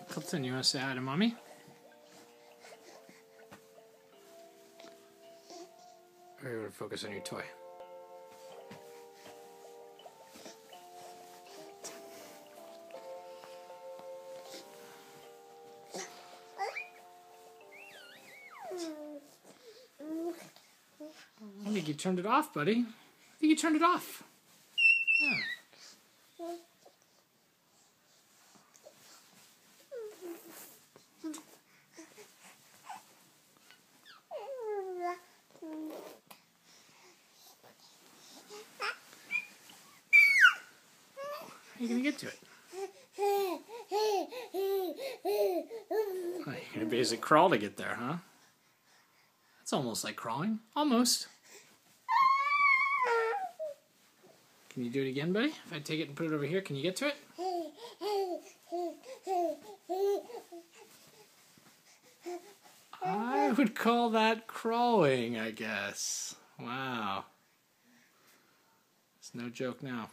Colton, you want to say hi to Mommy? Or you want to focus on your toy? I think you turned it off, buddy. I think you turned it off. Yeah. How are you going to get to it? Oh, you're going to basically crawl to get there, huh? That's almost like crawling. Almost. Can you do it again, buddy? If I take it and put it over here, can you get to it? I would call that crawling, I guess. Wow. It's no joke now.